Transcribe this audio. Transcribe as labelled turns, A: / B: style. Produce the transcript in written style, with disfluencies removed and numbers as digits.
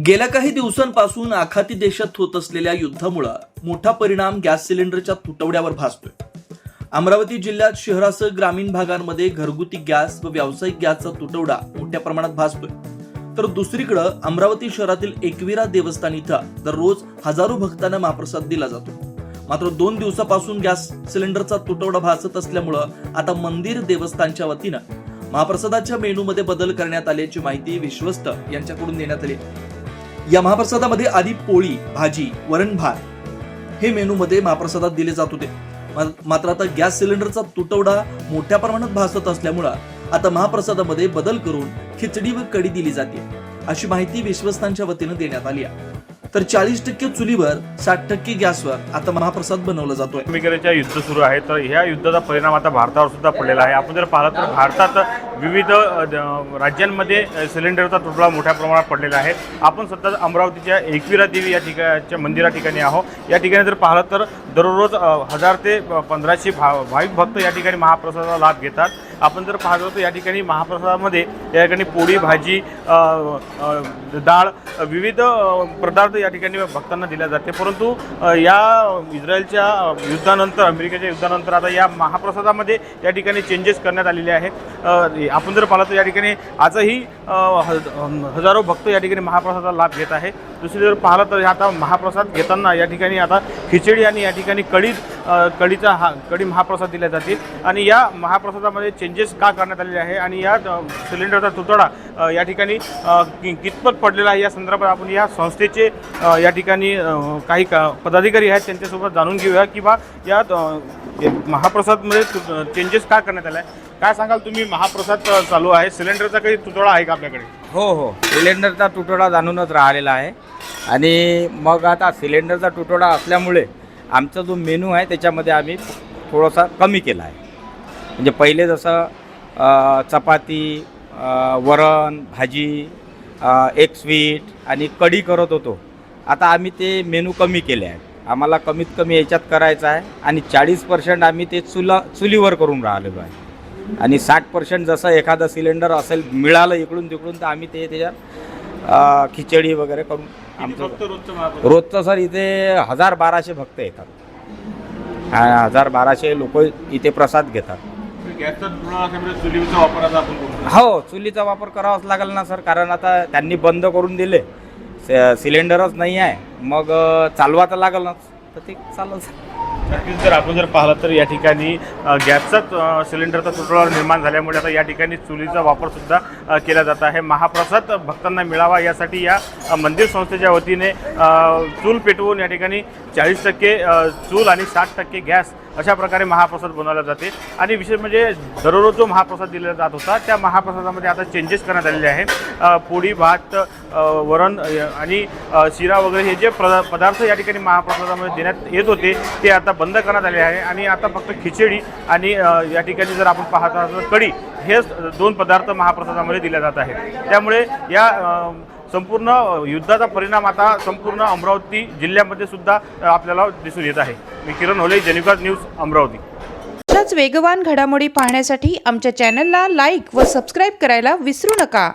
A: गेल्या काही दिवसांपासून आखाती देशात होत असलेल्या युद्धामुळे मोठा परिणाम गॅस सिलेंडरच्या तुटवड्यावर भासतोय। अमरावती जिल्ह्यात शहरासह ग्रामीण भागांमध्ये घरगुती गॅस व व्यावसायिक गॅसचा तुटवडा मोठ्या प्रमाणात भासतोय। तर दुसरीकडे अमरावती शहरातील एकविरा देवस्थान इथं दररोज हजारो भक्तांना महाप्रसाद दिला जातो। मात्र 2 दिवसापासून गॅस सिलेंडरचा तुटवडा भासत असल्यामुळे आता मंदिर देवस्थानच्या वतीनं महाप्रसादाच्या मेनूमध्ये बदल करण्यात आल्याची माहिती विश्वस्त यांच्याकडून देण्यात आली। या महाप्रसादामध्ये आधी पोळी, भाजी, वरण भात हे मेनूमध्ये महाप्रसादात दिले जात होते। मात्र आता गॅस सिलेंडरचा तुटवडा मोठ्या प्रमाणात भासत असल्यामुळे आता महाप्रसादामध्ये बदल करून खिचडी व कढी दिली जाते, अशी माहिती विश्वस्तांच्या वतीने देण्यात आली आहे। तर 40% चुलीवर 60% गॅसवर आता महाप्रसाद बनवला जातोय।
B: अमेरिकेच्या युद्ध सुरू आहे, तर ह्या युद्धाचा परिणाम आता भारतावर सुद्धा पडलेला आहे। आपण जर पाहिलं तर भारतात विविध राज्यांमध्ये सिलेंडरचा तुटवडा मोठ्या प्रमाणात पडलेला आहे। आपण सध्या अमरावतीच्या एकविरा देवी या ठिकाणच्या मंदिरा ठिकाणी आहोत। या ठिकाणी जर पाहिलं तर दररोज 1000 ते 1500 भाविक भक्त या ठिकाणी महाप्रसादाचा लाभ घेतात। आपण जर पाहतो तर या ठिकाणी महाप्रसादामध्ये या ठिकाणी पोळी, भाजी, डाळ, विविध पदार्थ या ठिकाणी भक्तांना दिल्या जाते। परंतु या इस्रायलच्या युद्धानंतर, अमेरिकेच्या युद्धानंतर आता या महाप्रसादामध्ये या ठिकाणी चेंजेस करण्यात आलेले आहेत। आपण जर पाहिलं तर या ठिकाणी आजही हजारो भक्त या ठिकाणी महाप्रसादाचा लाभ घेत आहे। दुसरी जर पाहिलं तर आता महाप्रसाद घेताना या ठिकाणी आता खिचडी आणि या ठिकाणी कढी महाप्रसाद दिला जाते। आणि या महाप्रसादामध्ये चेंजेस का करण्यात आलेले आहे आणि या सिलेंडरचा तुटवडा या ठिकाणी कितपत पडलेला आहे या संदर्भात आपण या संस्थेचे या ठिकाणी काही पदाधिकारी आहेत त्यांच्यासोबत जाणून घेऊया की बा या महाप्रसादमध्ये चेंजेस का करण्यात आला आहे। काय सांगाल तुम्ही, महाप्रसाद चालू आहे, सिलेंडरचा काही तुटवडा आहे का आपल्याकडे?
C: हो, सिलेंडरचा तुटवडा जाणूनच राहिलेला आहे। आणि मग आता सिलेंडरचा तुटवडा असल्यामुळे आमचा जो मेनू आहे त्याच्यामध्ये आम्ही थोडासा कमी केला आहे। म्हणजे पहिले जसं चपाती, वरण, भाजी, एक स्वीट आणि कढी करत होतो, आता आम्ही ते मेनू कमी केले आहे। आम्हाला कमीत कमी याच्यात करायचं आहे आणि 40% आम्ही ते चुलीवर करून राहिलेलो आहे। आणि 60% जसं एखादं सिलेंडर असेल मिळालं इकडून तिकडून तर आम्ही ते त्याच्यात खिचडी वगैरे करून आमचं रोजचं सर इथे 1000-1200 भक्त येतात। 1000-1200 लोक इथे प्रसाद घेतात। हो, चुलीचा वापर करावाच लागेल ना सर, कारण आता त्यांनी बंद करून दिले, सिलेंडरच नाही आहे, मग चालवा तर लागेलच, तर ते चालेल सर।
B: नक्कीच जर आपण जर पाहिलं तर या ठिकाणी गॅसचा सिलेंडरचा तुटवडा निर्माण झाल्यामुळे आता या ठिकाणी चुलीचा वापरसुद्धा केला जात आहे। महाप्रसाद भक्तांना मिळावा यासाठी या मंदिर संस्थेच्या वतीने चूल पेटवून या ठिकाणी 40% चूल आणि 60% गॅस अशा प्रकारे महाप्रसाद बनवला जाते। आणि विशेष म्हणजे दररोज जो महाप्रसाद दिला जात होता त्या महाप्रसादामध्ये आता चेंजेस करण्यात आलेले आहे। पोळी, भात, वरण आणि शिरा वगैरे हे जे पदार्थ या ठिकाणी महाप्रसादामध्ये देण्यात येत होते ते आता बंद करण्यात आले आहे। आणि आता फक्त खिचडी आणि या ठिकाणी जर आपण पाहत असाल तर कढी हे 2 पदार्थ महाप्रसादामध्ये दिले जात आहेत। त्यामुळे या संपूर्ण युद्धाचा परिणाम आता संपूर्ण अमरावती जिल्ह्यामध्ये सुद्धा आपल्याला दिसून येत आहे। मी किरण होले, जनविकास न्यूज, अमरावती।
D: अशाच वेगवान घडामोडी पाहण्यासाठी आमच्या चॅनलला लाईक व सबस्क्राईब करायला विसरू नका।